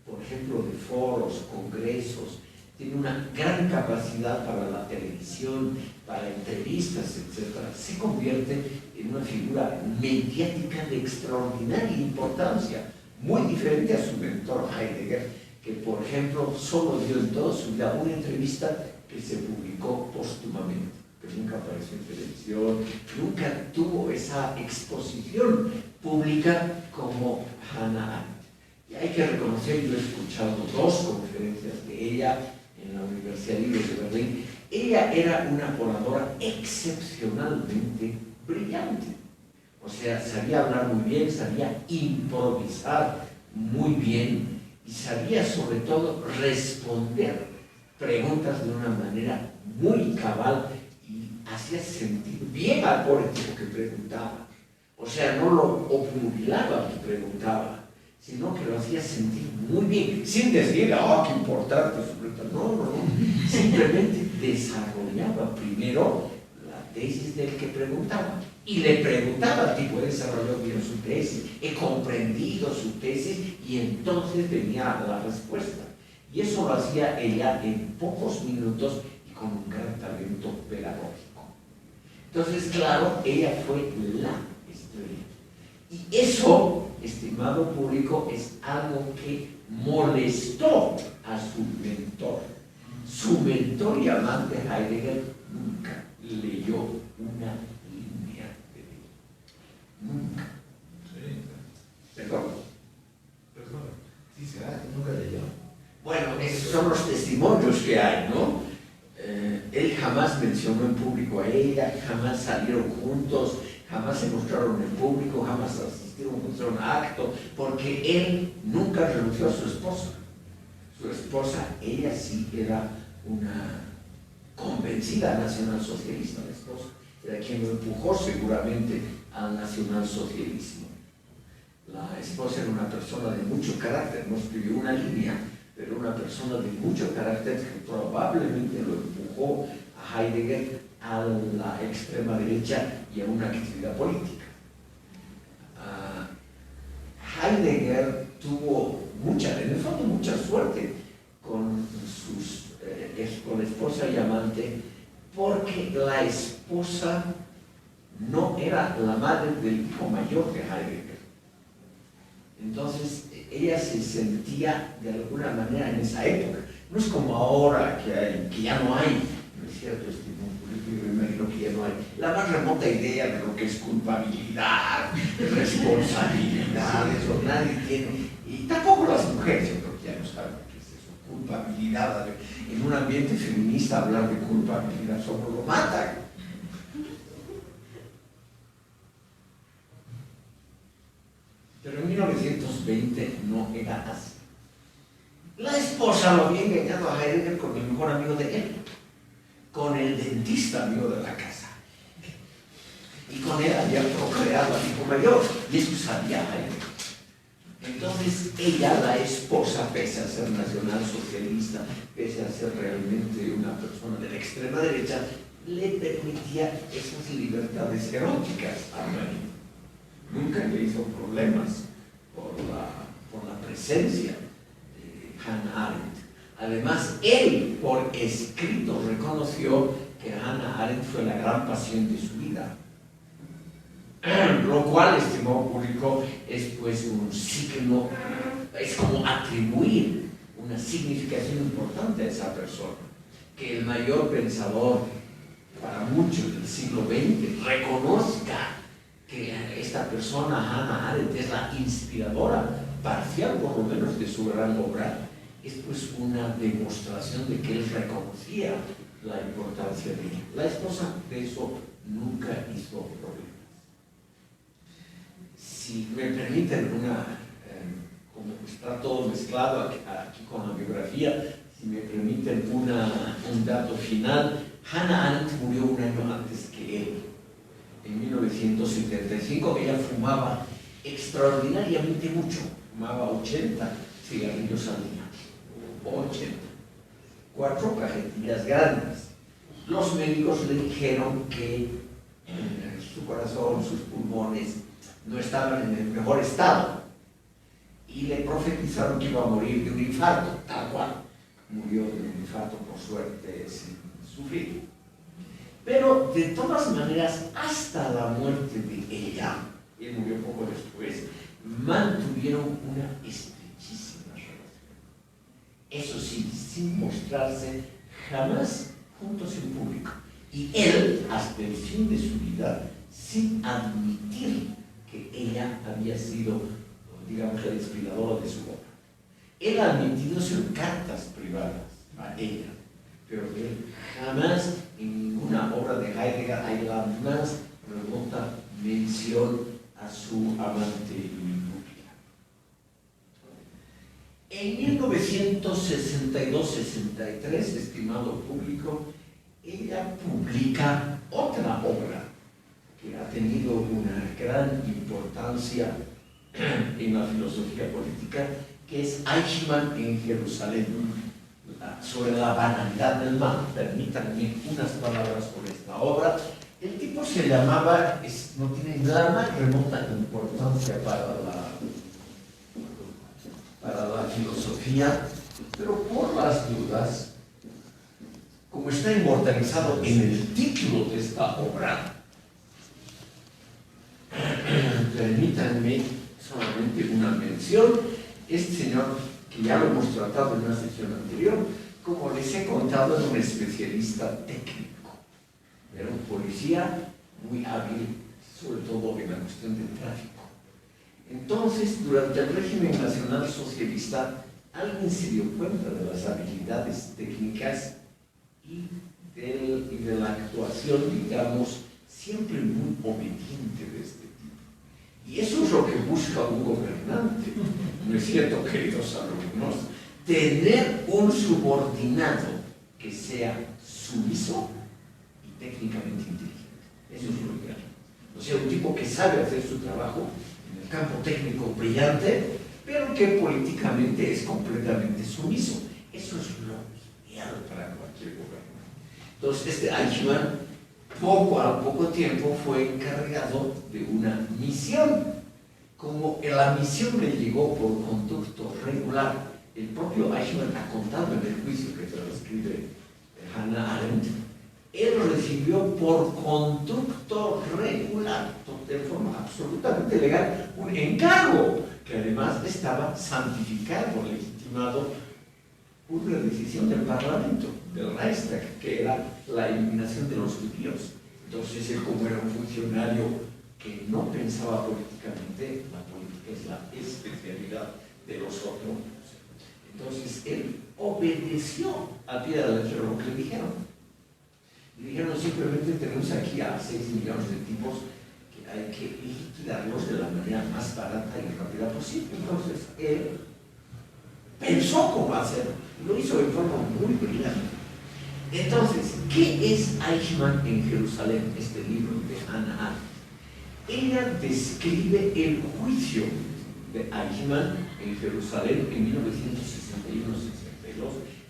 [SPEAKER 1] por ejemplo, de foros, congresos, tiene una gran capacidad para la televisión, para entrevistas, etc. Se convierte en una figura mediática de extraordinaria importancia, muy diferente a su mentor Heidegger, que por ejemplo solo dio en toda su vida una entrevista que se publicó póstumamente, que nunca apareció en televisión, nunca tuvo esa exposición pública como Hannah Arendt. Y hay que reconocer, yo he escuchado 2 conferencias de ella en la Universidad Libre de Berlín. Ella era una oradora excepcionalmente brillante. O sea, sabía hablar muy bien, sabía improvisar muy bien y sabía sobre todo responder preguntas de una manera muy cabal y hacía sentir bien al pobre tipo que preguntaba. O sea, no lo obnubilaba que preguntaba, sino que lo hacía sentir muy bien, sin decir, oh, qué importante su pregunta. No. Simplemente desarrollaba primero la tesis del que preguntaba. Y le preguntaba al tipo, he desarrollado bien su tesis, he comprendido su tesis, y entonces venía la respuesta. Y eso lo hacía ella en pocos minutos y con un gran talento pedagógico. Entonces, claro, ella fue la estrella. Y eso, estimado público, es algo que molestó a su mentor. Su mentor y amante Heidegger nunca leyó una línea de él. Nunca.
[SPEAKER 2] Sí.
[SPEAKER 1] ¿Perdón?
[SPEAKER 2] Sí, será que nunca leyó.
[SPEAKER 1] Bueno, esos son los testimonios que hay, ¿no? Él jamás mencionó en público a ella, jamás salieron juntos, jamás se mostraron en público, jamás asistieron a un acto, porque él nunca renunció a su esposa. Su esposa, ella sí era una convencida nacionalsocialista, la esposa, era quien lo empujó seguramente al nacionalsocialismo. La esposa era una persona de mucho carácter, no escribió una línea, pero una persona de mucho carácter que probablemente lo empujó a Heidegger a la extrema derecha y a una actividad política. Heidegger tuvo en el fondo mucha suerte con con esposa y amante, porque la esposa no era la madre del hijo mayor de Heidegger. Entonces, ella se sentía de alguna manera en esa época. No es como ahora que ya no hay, ¿no es cierto? Yo me imagino que ya no hay la más remota idea de lo que es culpabilidad, responsabilidad, eso nadie tiene. Y tampoco las mujeres, yo creo que ya no saben qué es eso, culpabilidad. En un ambiente feminista hablar de culpabilidad solo lo matan. Pero en 1920 no era así. La esposa lo había engañado a Heidegger con el mejor amigo de él, con el dentista amigo de la casa. Y con él había procreado al hijo mayor, y eso sabía Heidegger. Entonces ella, la esposa, pese a ser nacionalsocialista, pese a ser realmente una persona de la extrema derecha, le permitía esas libertades eróticas a Marie. Nunca le hizo problemas por la presencia de Hannah Arendt. Además, él por escrito reconoció que Hannah Arendt fue la gran pasión de su vida. Lo cual, estimado público, es pues un signo, es como atribuir una significación importante a esa persona. Que el mayor pensador para muchos del siglo XX reconozca que esta persona, Hannah Arendt, es la inspiradora parcial, por lo menos, de su gran obra, es pues una demostración de que él reconocía la importancia de ella. La esposa de eso nunca hizo problemas. Si me permiten como está todo mezclado aquí con la biografía, si me permiten un dato final, Hannah Arendt murió un año antes que él. En 1975 ella fumaba extraordinariamente mucho, fumaba 80 cigarrillos al día, 80, 4 cajetillas grandes. Los médicos le dijeron que su corazón, sus pulmones no estaban en el mejor estado y le profetizaron que iba a morir de un infarto, tal cual. Murió de un infarto, por suerte, sin sufrir. Pero de todas maneras, hasta la muerte de ella, él murió poco después, mantuvieron una estrechísima relación. Eso sí, sin mostrarse jamás juntos en público. Y él, hasta el fin de su vida, sin admitir que ella había sido, digamos, la inspiradora de su obra. Él ha admitido en cartas privadas a ella, pero él jamás en ninguna obra de Heidegger hay la más remota mención a su amante inútil. En 1962-63, estimado público, ella publica otra obra que ha tenido una gran importancia en la filosofía política, que es Eichmann en Jerusalén, sobre la banalidad del mal. Permítanme unas palabras por esta obra. El tipo se llamaba, no tiene nada más remota importancia para la filosofía, pero por las dudas, como está inmortalizado en el título de esta obra, permítanme solamente una mención. Este señor, que ya lo hemos tratado en una sesión anterior, como les he contado, era un especialista técnico. Era un policía muy hábil, sobre todo en la cuestión del tráfico. Entonces, durante el régimen nacional socialista, alguien se dio cuenta de las habilidades técnicas y de la actuación, digamos, siempre muy obediente de este tipo. Y eso es lo que busca un gobernante, ¿no es cierto, queridos alumnos? Tener un subordinado que sea sumiso y técnicamente inteligente. Eso es lo ideal. O sea, un tipo que sabe hacer su trabajo en el campo técnico brillante, pero que políticamente es completamente sumiso. Eso es lo ideal para cualquier gobernante. Entonces, este Eichmann, a poco tiempo, fue encargado de una misión. Como la misión le llegó por conducto regular, el propio Eichmann ha contado en el juicio que transcribe Hannah Arendt, él recibió por conducto regular, de forma absolutamente legal, un encargo que además estaba santificado, legitimado por una decisión del Parlamento, del Reichstag, que era la eliminación de los judíos. Entonces él, como era un funcionario que no pensaba políticamente, la política es la especialidad de los otros. Entonces él obedeció al pie de la letra lo que le dijeron. Le dijeron simplemente: tenemos aquí a 6 millones de tipos que hay que liquidarlos de la manera más barata y rápida posible. Entonces él pensó cómo hacerlo, lo hizo de forma muy brillante. Entonces, ¿qué es Eichmann en Jerusalén? Este libro de Hannah Arendt. Ella describe el juicio de Eichmann en Jerusalén en 1961-62.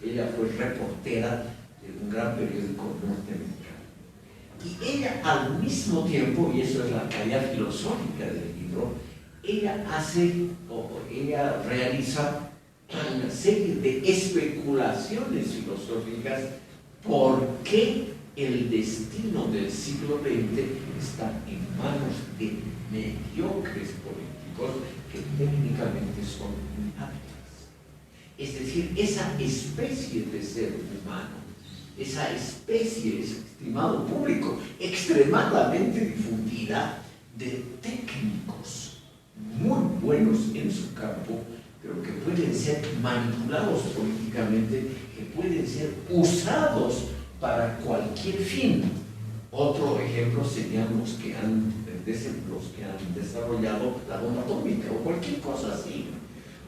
[SPEAKER 1] Ella fue reportera de un gran periódico norteamericano. Y ella al mismo tiempo, y eso es la calidad filosófica del libro, ella realiza una serie de especulaciones filosóficas por qué el destino del siglo XX está en manos de mediocres políticos que técnicamente son inaptos. Es decir, esa especie de ser humano, esa especie, estimado público, extremadamente difundida de técnicos muy buenos en su campo, pero que pueden ser manipulados políticamente, que pueden ser usados para cualquier fin. Otro ejemplo serían los que han desarrollado la bomba atómica o cualquier cosa así.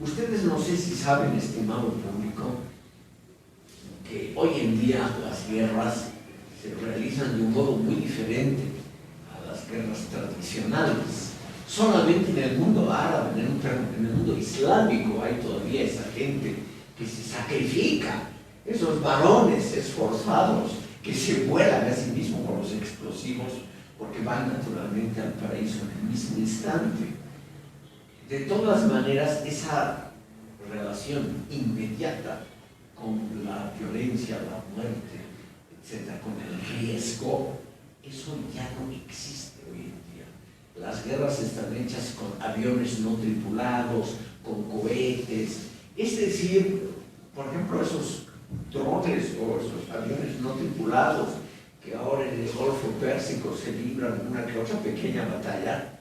[SPEAKER 1] Ustedes no sé si saben, estimado público, que hoy en día las guerras se realizan de un modo muy diferente a las guerras tradicionales. Solamente en el mundo árabe, en el mundo islámico hay todavía esa gente que se sacrifica, esos varones esforzados que se vuelan a sí mismos por los explosivos porque van naturalmente al paraíso en el mismo instante. De todas maneras, esa relación inmediata con la violencia, la muerte, etcétera, con el riesgo, eso ya no existe hoy en día. Las guerras están hechas con aviones no tripulados, con cohetes, es decir, por ejemplo, esos drones o esos aviones no tripulados que ahora en el Golfo Pérsico se libran una que otra pequeña batalla,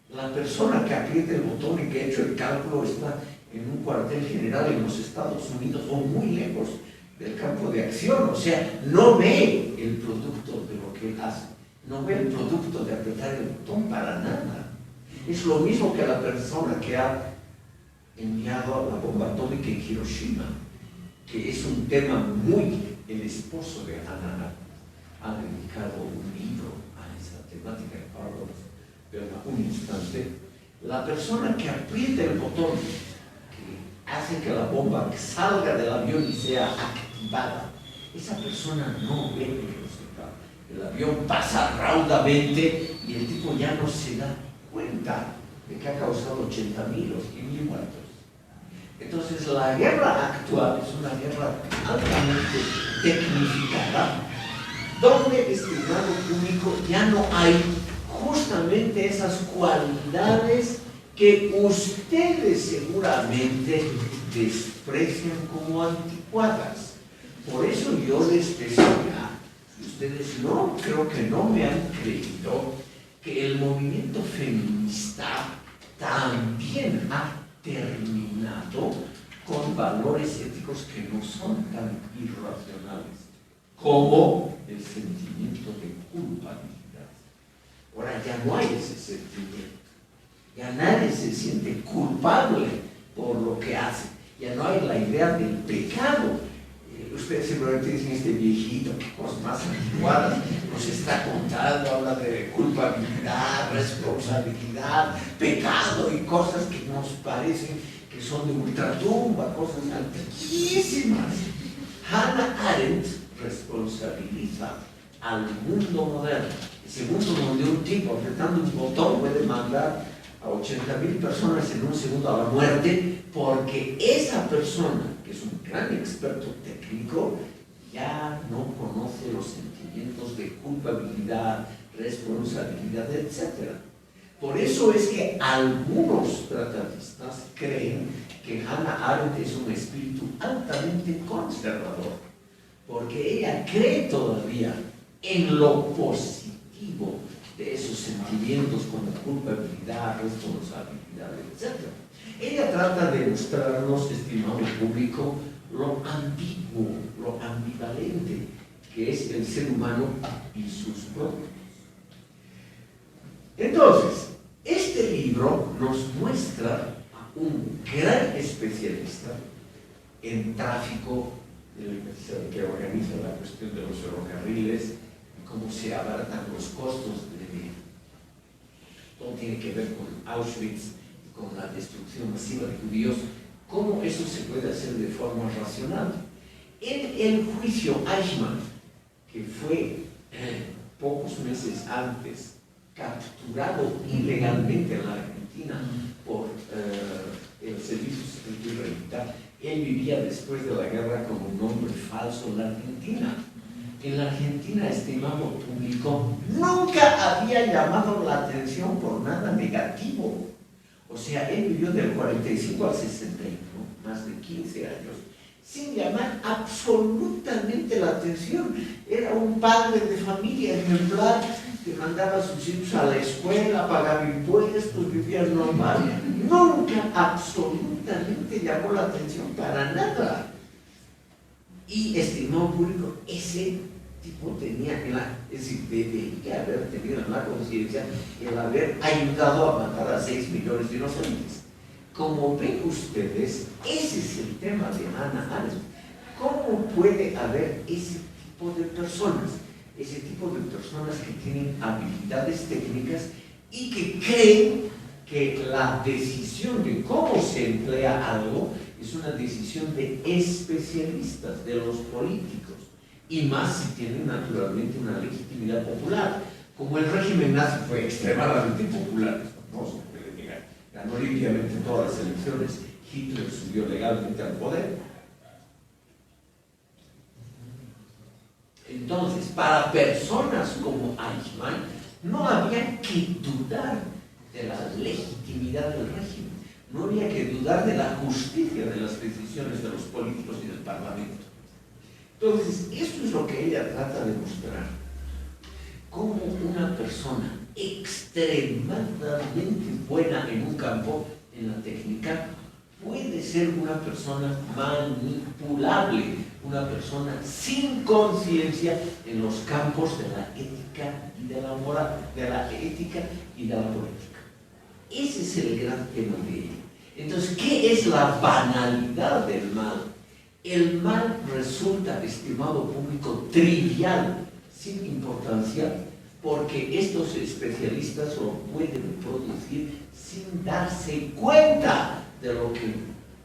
[SPEAKER 1] la persona que aprieta el botón y que ha hecho el cálculo está en un cuartel general en los Estados Unidos o muy lejos del campo de acción, o sea, no ve el producto de lo que él hace, no ve el producto de apretar el botón para nada. Es lo mismo que la persona que ha enviado la bomba atómica en Hiroshima, que es un tema muy... El esposo de Hannah Arendt ha dedicado un libro a esa temática, ahora vamos a verla un instante. La persona que aprieta el botón que hace que la bomba salga del avión y sea activada, esa persona no ve el resultado. El avión pasa raudamente y el tipo ya no se da cuenta de que ha causado 80.000 o 100.000 muertos. Entonces la guerra actual es una guerra altamente tecnificada, donde, estimado público, ya no hay justamente esas cualidades que ustedes seguramente desprecian como anticuadas. Por eso yo les decía, y ustedes no, creo que no me han creído, que el movimiento feminista también ha terminado con valores éticos que no son tan irracionales como el sentimiento de culpabilidad. Ahora ya no hay ese sentimiento, ya nadie se siente culpable por lo que hace, ya no hay la idea del pecado. Ustedes seguramente dicen, este viejito, qué cosas más anticuadas nos está contando, habla de culpabilidad, responsabilidad, pecado y cosas que nos parecen que son de ultratumba, cosas antiquísimas. Hannah Arendt responsabiliza al mundo moderno, ese mundo donde un tipo apretando un botón puede mandar a 80.000 personas en un segundo a la muerte, porque esa persona, que es un gran experto técnico, ya no conoce los sentimientos de culpabilidad, responsabilidad, etc. Por eso es que algunos tratatistas creen que Hannah Arendt es un espíritu altamente conservador, porque ella cree todavía en lo positivo de esos sentimientos como culpabilidad, responsabilidad, etc. Ella trata de mostrarnos, estimado público, lo ambiguo, lo ambivalente que es el ser humano y sus productos. Entonces, este libro nos muestra a un gran especialista en tráfico, el que organiza la cuestión de los ferrocarriles y cómo se abaratan los costos de vida. Todo tiene que ver con Auschwitz, con la destrucción masiva de judíos, ¿cómo eso se puede hacer de forma racional? En el juicio Eichmann, que fue pocos meses antes capturado ilegalmente en la Argentina por el Servicio Secreto Israelita, él vivía después de la guerra como un nombre falso en la Argentina. En la Argentina, estimado público, nunca había llamado la atención por nada negativo. O sea, él vivió del 45 al 61, más de 15 años, sin llamar absolutamente la atención. Era un padre de familia ejemplar que mandaba a sus hijos a la escuela, pagaba impuestos, vivía normal. Nunca absolutamente llamó la atención para nada. Y, estimado público, ese tipo tenía, es decir, debería haber tenido en la conciencia el haber ayudado a matar a 6 millones de inocentes. Como ven ustedes, ese es el tema de Hannah Arendt. ¿Cómo puede haber ese tipo de personas? Ese tipo de personas que tienen habilidades técnicas y que creen que la decisión de cómo se emplea algo es una decisión de especialistas, de los políticos, y más si tienen naturalmente una legitimidad popular. Como el régimen nazi fue extremadamente popular, no se puede negar, ganó limpiamente todas las elecciones, Hitler subió legalmente al poder. Entonces, para personas como Eichmann, no había que dudar de la legitimidad del régimen, no había que dudar de la justicia de las decisiones de los políticos y del Parlamento. Entonces, esto es lo que ella trata de mostrar, cómo una persona extremadamente buena en un campo, en la técnica, puede ser una persona manipulable, una persona sin conciencia en los campos de la ética y de la moral, de la ética y de la política. Ese es el gran tema de ella. Entonces, ¿qué es la banalidad del mal? El mal resulta, estimado público, trivial, sin importancia, porque estos especialistas lo pueden producir sin darse cuenta de lo que,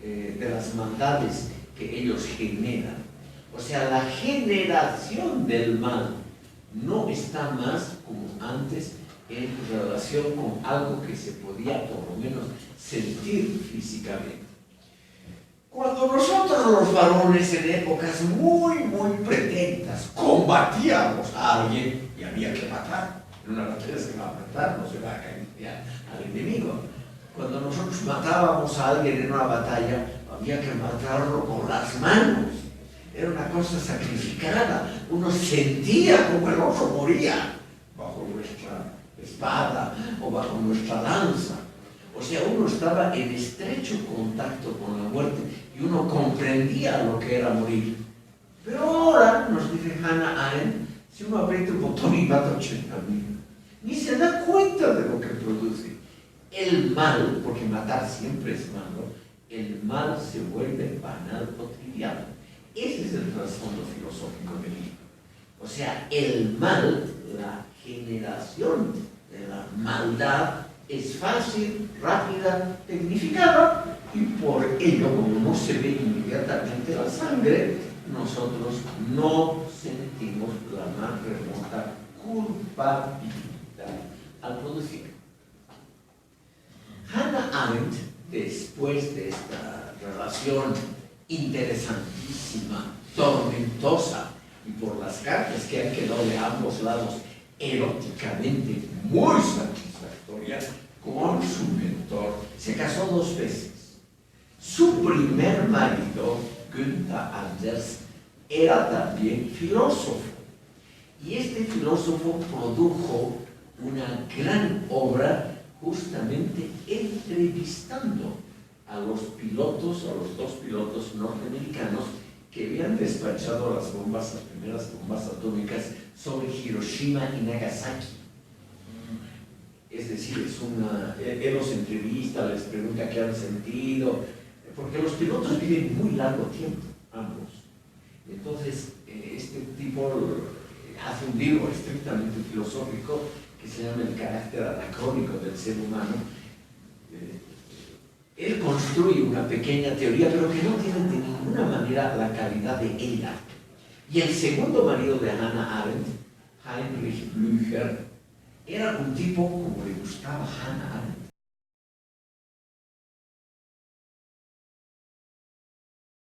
[SPEAKER 1] de las maldades que ellos generan. O sea, la generación del mal no está más como antes en relación con algo que se podía por lo menos sentir físicamente. Cuando nosotros los varones en épocas muy pretentas combatíamos a alguien y había que matar, en una batalla se va a matar, no se va a caer al enemigo. Cuando nosotros matábamos a alguien en una batalla, había que matarlo con las manos. Era una cosa sacrificada. Uno sentía como el otro moría bajo nuestra espada o bajo nuestra lanza. O sea, uno estaba en estrecho contacto con la muerte y uno comprendía lo que era morir. Pero ahora, nos dice Hannah Arendt, si uno aprieta un botón y mata 80.000, ni se da cuenta de lo que produce. El mal, porque matar siempre es malo, el mal se vuelve banal o trivial. Ese es el trasfondo filosófico del libro. O sea, el mal, la generación de la maldad, es fácil, rápida, tecnificada, y por ello, como no se ve inmediatamente la sangre, nosotros no sentimos la más remota culpabilidad al producir. Hannah Arendt, después de esta relación interesantísima, tormentosa, y por las cartas que han quedado de ambos lados eróticamente muy satisfactorias, con su mentor, se casó 2 veces. Su primer marido, Günther Anders, era también filósofo. Y este filósofo produjo una gran obra justamente entrevistando a los pilotos, a los 2 pilotos norteamericanos que habían despachado las primeras bombas atómicas sobre Hiroshima y Nagasaki. Es decir, él los entrevista, les pregunta qué han sentido, porque los pilotos viven muy largo tiempo, ambos. Entonces, este tipo hace un libro estrictamente filosófico que se llama El carácter anacrónico del ser humano, Él construye una pequeña teoría, pero que no tiene de ninguna manera la calidad de ella. Y el segundo marido de Hannah Arendt, Heinrich Blücher, era un tipo como le gustaba a Hannah Arendt.